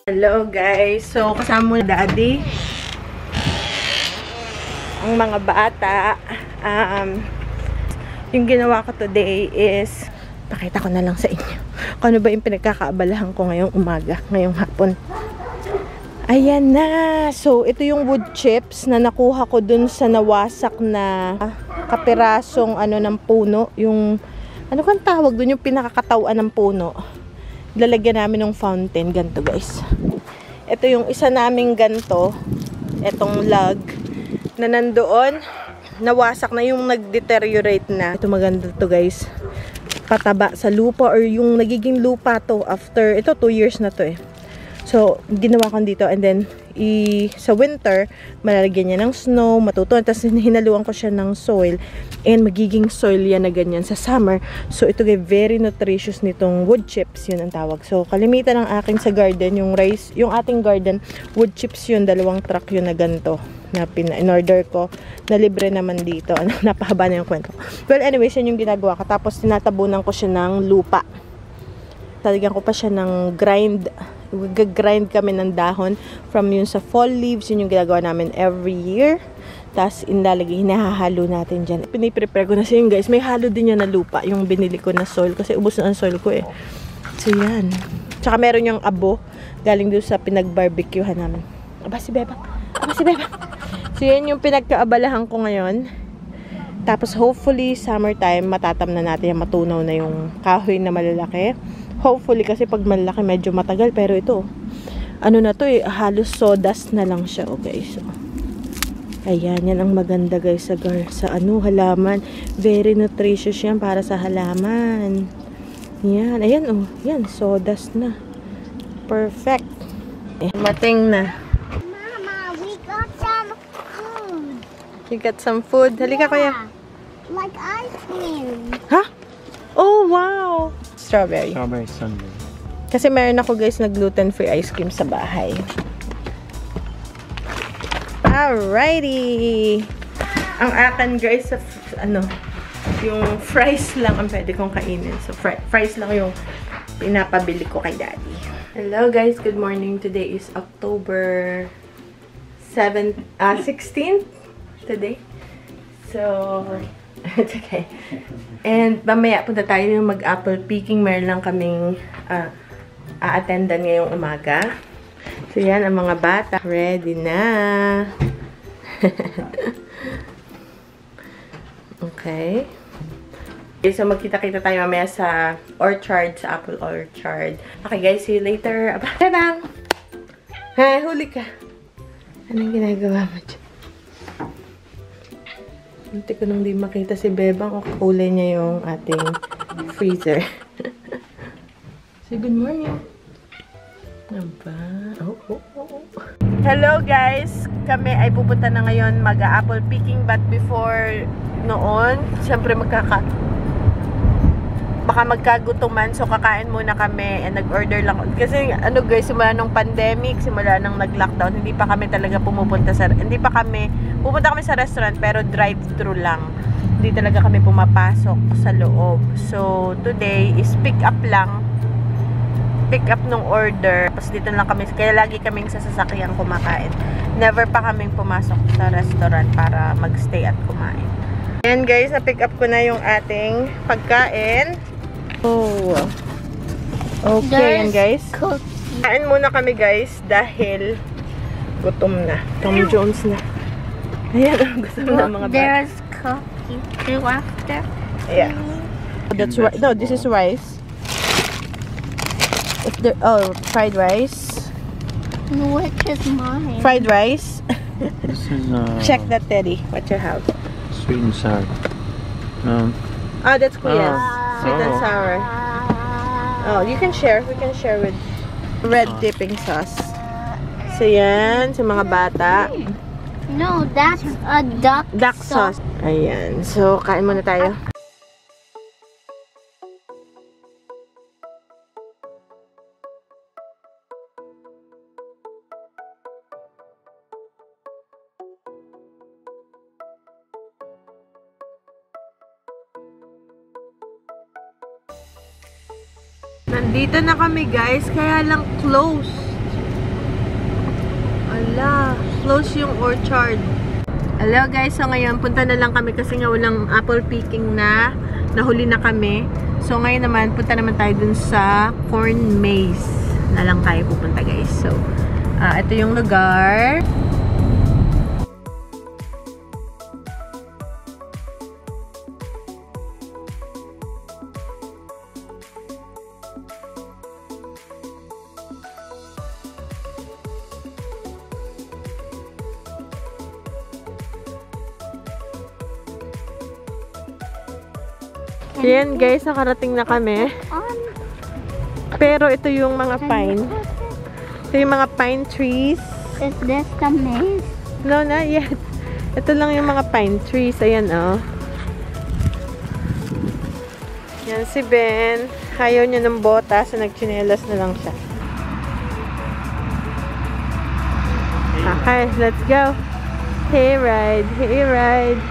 Hello guys, so kasama mo daddy ang mga bata. Yung ginawa ko today is pakita ko na lang sa inyo kung ano ba yung pinagkakaabalahan ko ngayong umaga, ngayong hapon. Ayan na, so ito yung wood chips na nakuha ko dun sa nawasak na kapirasong ng puno, yung ano kang tawag dun, yung pinakakatawan ng puno. Lalagyan namin ng fountain, ganito guys. Ito yung isa naming ganito, etong log na nandoon, nawasak na, yung nag-deteriorate na. Ito maganda to guys, pataba sa lupa, or yung nagiging lupa to after, ito 2 years na to eh. So, ginawa ko dito, and then sa winter, malalagyan niya ng snow, matutunan, tapos hinaluan ko siya ng soil, and magiging soil yan na ganyan sa summer. So, ito guys, very nutritious nitong wood chips, yun ang tawag. So, kalimitan ng akin sa garden, yung rice, yung ating garden, wood chips yun, 2 truck yun na ganito, na in-order ko, na libre naman dito. Napahaba na yung kwento. Well, anyways, yun yung ginagawa ko. Tapos, tinatabunan ko siya ng lupa. Talagyan ko pa siya ng grind kami ng dahon from yun sa fall leaves. Yun yung ginagawa namin every year. Tapos inlalagay, hinahalo natin dyan. Piniprepare ko na siya yun guys. May halo din yan na lupa, yung binili ko na soil, kasi ubos na ang soil ko eh. So yan. Tsaka meron yung abo galing doon sa pinag-barbecuehan namin. Aba si Beba, aba si Beba. So yan yung pinagkaabalahan ko ngayon. Tapos hopefully summertime matatam na natin, matunaw na yung kahoy na malalaki. Hopefully, kasi pag malaki medyo matagal, pero ito ano na to eh, halos sawdust na lang siya, okay. So ayan, yan ang maganda guys sa halaman. Very nutritious yan para sa halaman. Yan, ayan oh, yan, sawdust na. Perfect. Mating na. Mama, we got some food. You got some food? Halika kuya. Like ice cream. Ha? Oh wow. Strawberry. Strawberry sundae. Kasi meron ako guys na gluten-free ice cream sa bahay. Alrighty! Ang akin guys, yung fries lang ang pwede kong kainin. So fries lang yung pinapabili ko kay daddy. Hello guys, good morning. Today is October 16th today. So it's okay. And mamaya punta tayo yung mag-apple picking. Meron lang kaming a-attendan ngayong umaga. So yan ang mga bata. Ready na. Okay. So magkita-kita tayo mamaya sa orchard, sa apple orchard. Okay guys, see you later. Bye-bye! Ha, huli ka. Anong ginagawa mo dyan? Hindi ko nang di makita si Bebang. O kulay niya yung ating freezer. Say good morning. Aba. Hello guys. Kami ay pupunta na ngayon mag-apple picking. But before noon, siyempre baka magkagutuman. So kakain muna kami and nag-order lang. Kasi guys, simula nung pandemic, simula nung nag-lockdown, hindi pa kami pumunta kami sa restaurant, pero drive-thru lang. Hindi talaga kami pumapasok sa loob. So today is pick up lang. Pick up nung order. Tapos dito lang kami, kaya lagi kaming sa sasakyan kumakain. Never pa kaming pumasok sa restaurant para magstay at kumain. Ayan guys, na-pick up ko na yung ating pagkain. Oh. Okay, yan guys. Kain muna kami guys dahil gutom na. Tom Jones na. Ayan, gutom na mga bata. There's cookie too after. Yeah. That's right. No, this is rice. If there, fried rice. Which is mine? Fried rice. This is Check that, Teddy. What you have? sweet and sour. That's Kuya's. Sweet and sour. Oh, you can share. We can share with red dipping sauce. So yan, sa mga bata. No, that's a duck Sauce. Ayan. So, kain muna tayo. Nandito na kami guys, kaya lang close. Hala, close yung orchard. Hello guys, so ngayon punta na lang kami kasi nga walang apple picking na. Nahuli na kami. So ngayon naman, punta naman tayo dun sa corn maze na lang tayo pupunta guys. So, ito yung lugar. Ayan guys, nakarating na kami. Pero ito yung mga pine. Ito yung mga pine trees. Is this the maze? No, not yet. Ito lang yung mga pine trees. Ayan, oh. Yan si Ben. Ayaw niya ng botas. So nagchinelas na lang siya. Okay, let's go. Hey, ride. Hey, ride.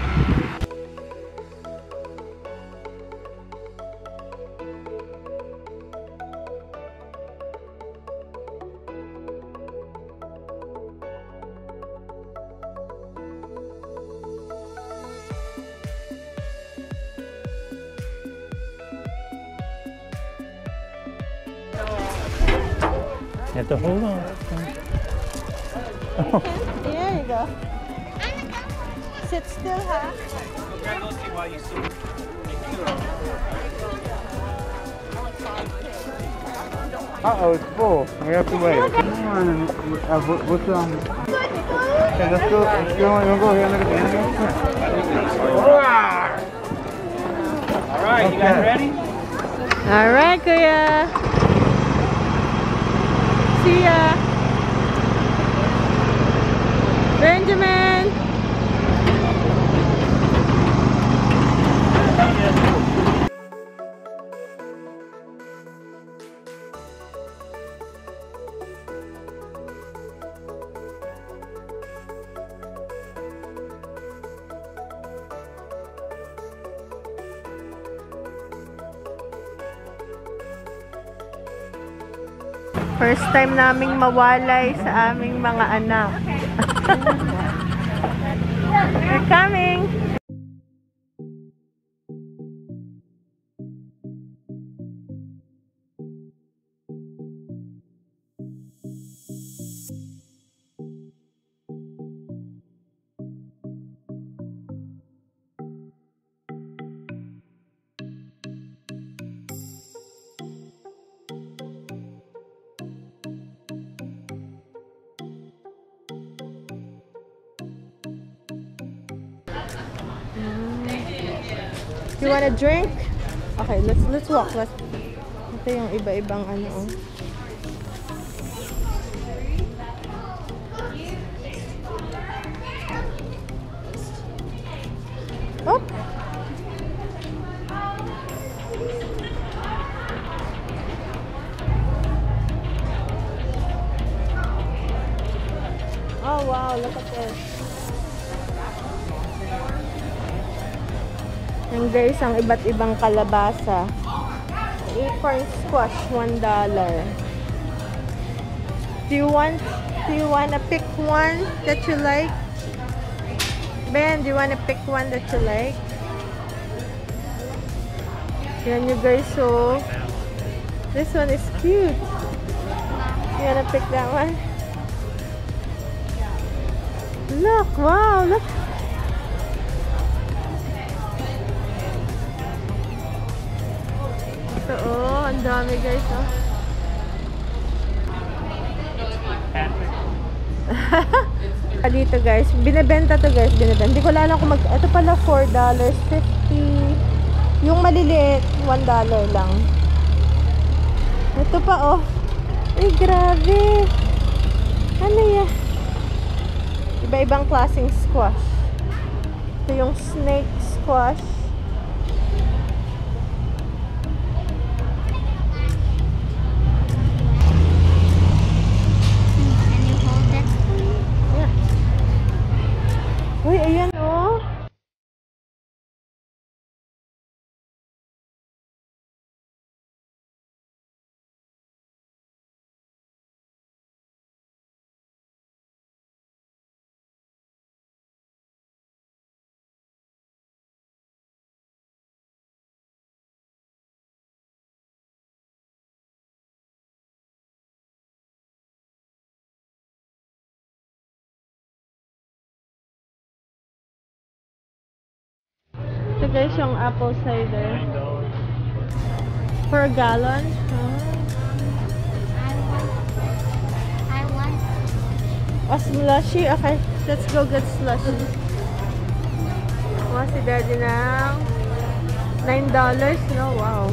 You have to hold on. There you go. Sit still, ha? Uh-oh, it's full. We have to wait. Come on. What's Okay, let's go. Let's go. You wanna go here and look at the animals? Alright, you guys ready? Alright, Kuya. See ya. Benjamin. First time naming mawalay sa aming mga anak. They're coming! You want a drink? Okay, let's walk. Ito yung iba-ibang ano. Oh. Oh wow, look at this. Yan guys, ang iba't ibang kalabasa. Acorn squash, $1. Do you want to pick one that you like? Ben, do you want to pick one that you like? Yan you guys, so this one is cute. You want to pick that one? Look, wow, look. So, oh, ang dami guys, oh. Dito guys, binebenta to guys, binebenta. Hindi ko alam kung ito pala $4.50. Yung maliliit, $1 lang. Ito pa, oh. Ay, grabe. Ano yan? Iba-ibang klaseng squash. Ito yung snake squash. guys yung apple cider. For a gallon? I want. Oh, slushy? Okay, let's go get slushy. Oh, si Daddy ng $9, no? Wow.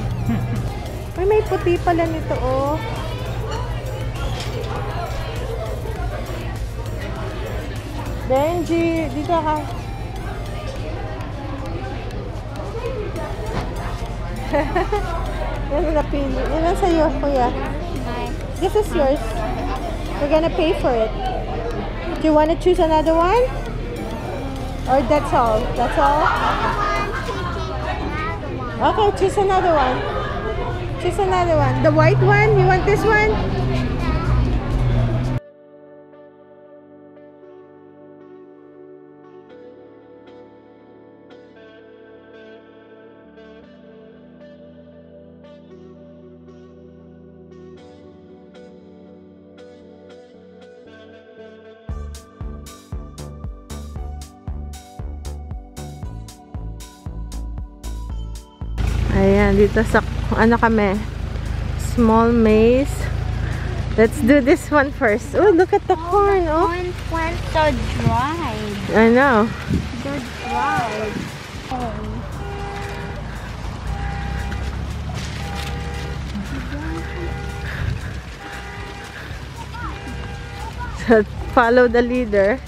Uy, may puti pala nito, oh. Benji, dito ka. Yan na napili. Yan ang sa'yo, kuya. This is yours. We're gonna pay for it. Do you want to choose another one? Or that's all? That's all? Okay, choose another one. Choose another one. The white one? You want this one? Ayan, dito sa, ano kami, small maze. Let's do this one first. Oh, look at the corn. Oh, Corn plants are dried. I know. They're dried. Oh. So, follow the leader.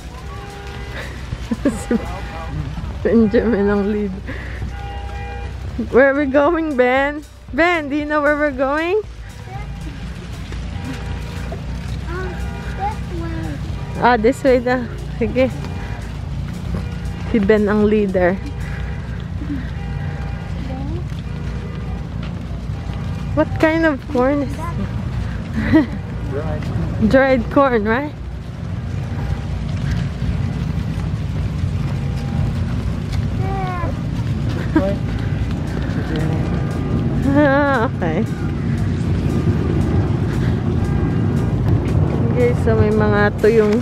Benjamin ang lead. Where are we going, Ben? Ben, do you know where we're going? This way. Ah, this way na. Sige. Si Ben ang leader. What kind of corn is this? Dried corn, right? Ah, okay. Okay, so may mga tuyong.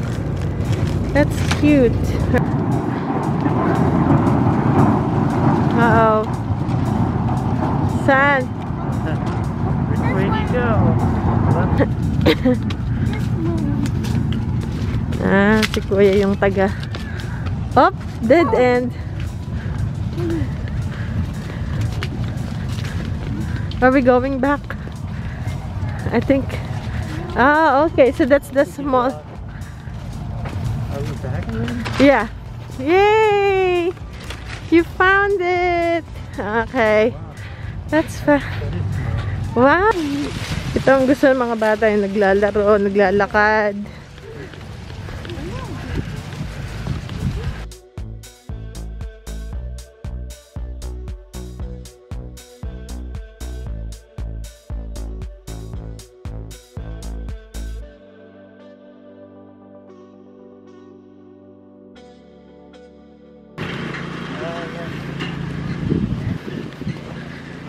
That's cute. Uh-oh. Saan? Which way do you go? Ah, si Kuya yung taga. Oh, dead end. Are we going back? I think. Ah, okay. So that's the small. Are we back again? Yeah. Yay! You found it. Okay. That's fun. Wow. Ito ang gusto ng mga bata yung naglalaro, naglalakad.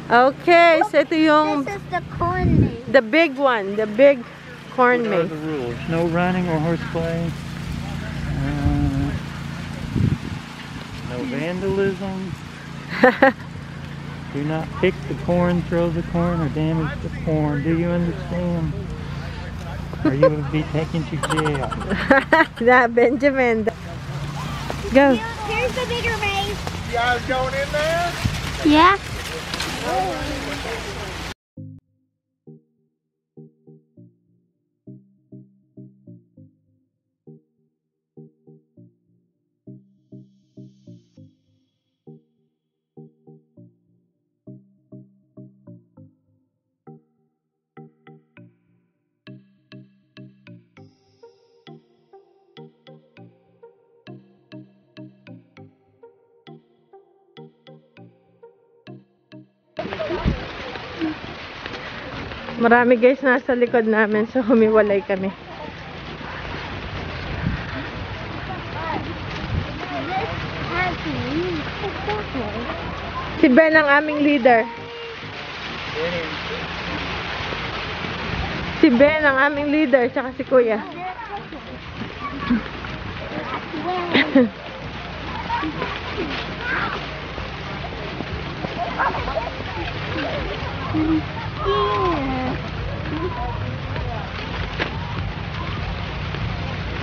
Okay, so ito yung This is the corn maze. the big one, the big corn What are maze. the rules? No running or horseplay. No vandalism. Do not pick the corn, throw the corn, or damage the corn. Do you understand? Or you will be taken to jail. Na, Benjamin. Go. Here's the bigger maze. You guys going in there? Yeah. Marami guys nasa likod namin, so humiwalay kami. Si Ben ang aming leader. Si Ben ang aming leader, tsaka si Kuya.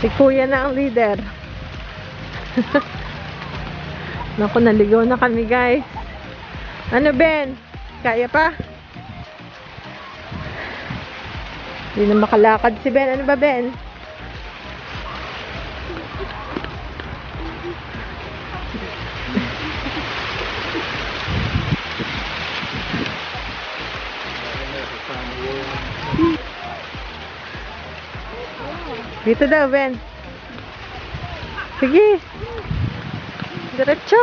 Si Kuya na ang leader. Naku, naligaw na kami, guys. Ano, Ben? Kaya pa? Hindi na makalakad si Ben. Ano ba, Ben? Dito daw, Ben. Sige. Diretso.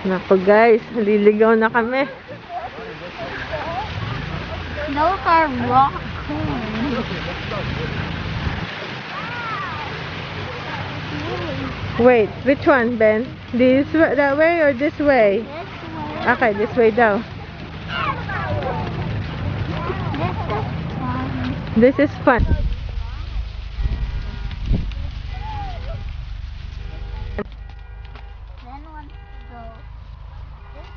Naku, guys. Liligaw na kami. Those are rocks. Wait, which one, Ben? That way or this way? Okay, this way daw. This is fun. Then let's go this way.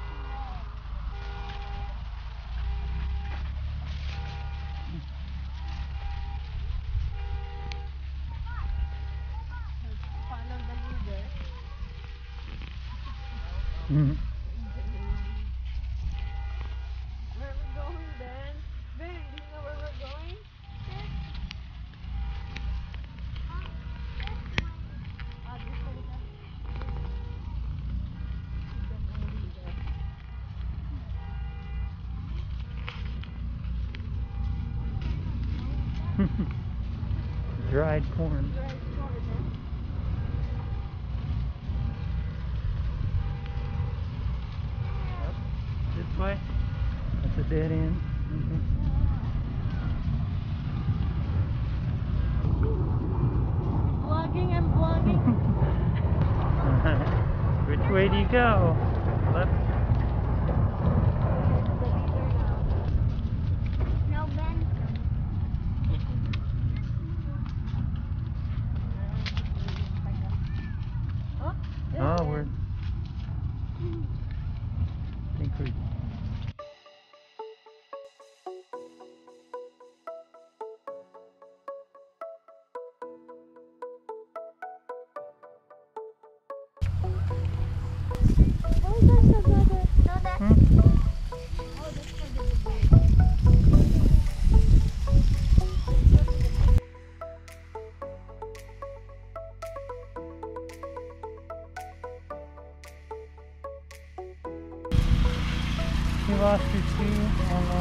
Follow the leader. Mm-hmm. Where are we going, Ben? Ben, do you know where we're going? Dried corn. This way? That's a dead end. Vlogging, I'm vlogging. Which way do you go? Left? No, Ben. Oh, we're. I think we. Oh, that's a good. No, that's. Hmm? Oh, that's for the debate. You lost your shoe? Oh no.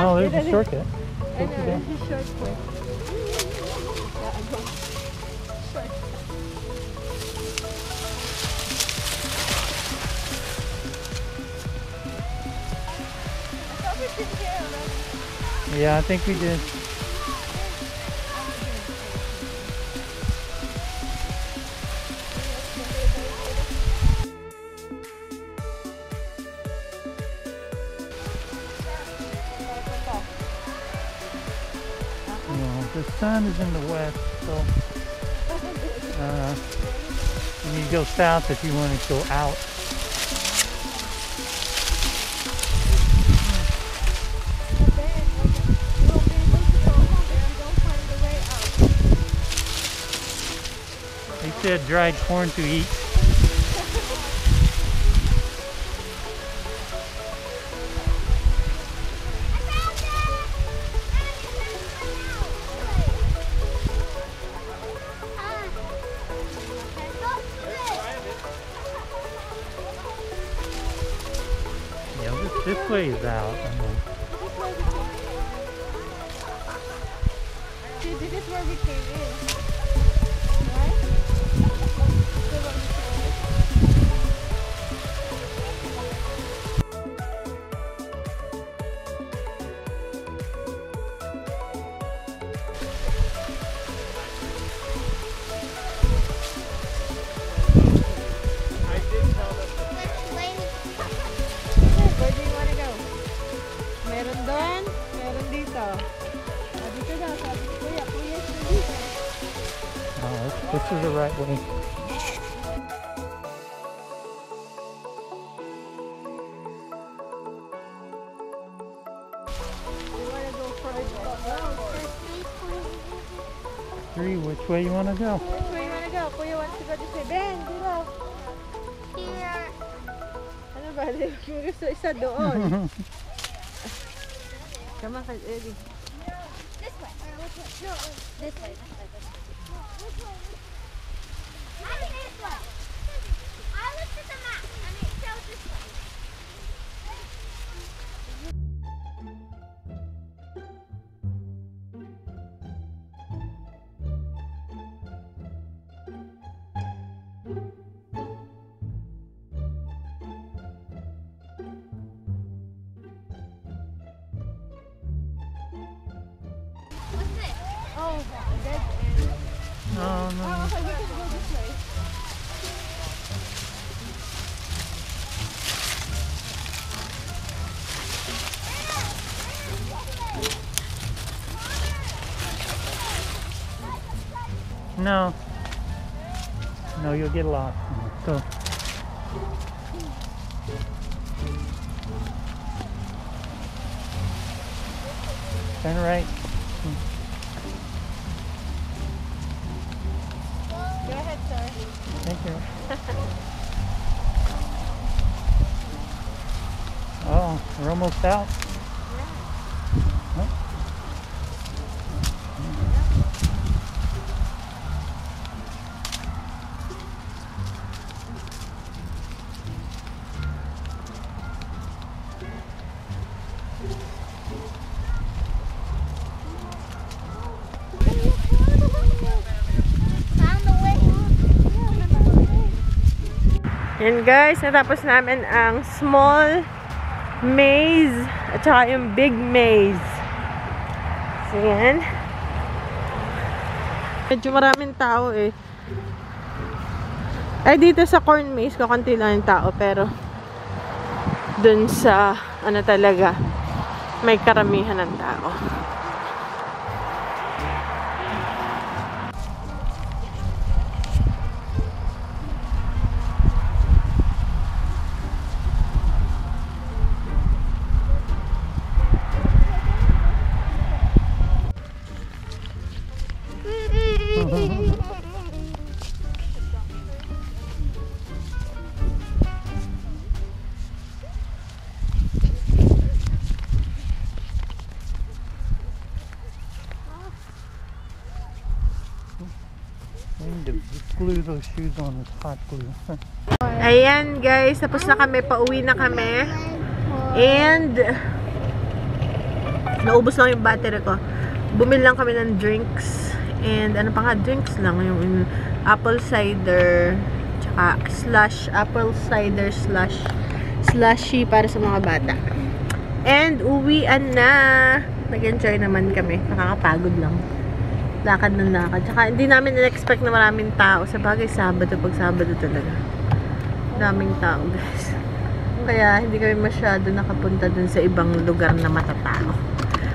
Oh, there's a shortcut. I know, there's a shortcut. Yeah, I think we did. The sun is in the west, so you need to go south if you want to go out. They said dried corn to eat. Yeah, this way is out. See, this is where we came in. Right? This is where we came in. Where do you wanna go? Meron doon, meron dito. Dito daw, sabi ko, kuya, dito. Oh, this is the right way. You wanna go further? Three, which way you want to go? Which way you wanna go? Kuya wants to go this way. Ben, dito. Here. Ano ba? Yung gusto isa doon. Come on, Eddie. This way. No, this way. I think this way. I looked at the map and it shows this way. What's this? Oh, dead end. Oh, no. Oh, okay, we can go this way. No. No, you'll get lost. Go. Turn right. Go ahead, sir. Thank you. Oh, we're almost out. Found the way. Yan guys, natapos namin ang small maze at saka yung big maze. So yan. Medyo maraming tao eh. Ay dito sa corn maze, kakunti lang yung tao. Pero dun sa ano talaga, may karamihan ng tao. We need to glue those shoes on with hot glue. Ayan guys, tapos na kami, pauwi na kami. And naubos lang yung battery ko. Bumili lang kami ng drinks. And ano pa nga, drinks lang. Yung apple cider, tsaka apple cider slushy para sa mga bata. And uwian na. Nag-enjoy naman kami. Nakakapagod lang. Lakad ng lakad. Tsaka hindi namin in-expect na maraming tao. Sa bagay, Sabado. Pag Sabado talaga. Daming tao, guys. Kaya hindi kami masyado nakapunta dun sa ibang lugar na matatao.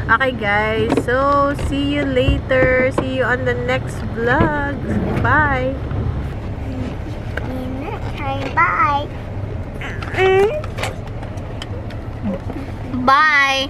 Okay, guys. So, see you later. See you on the next vlog. Bye! Bye. Bye.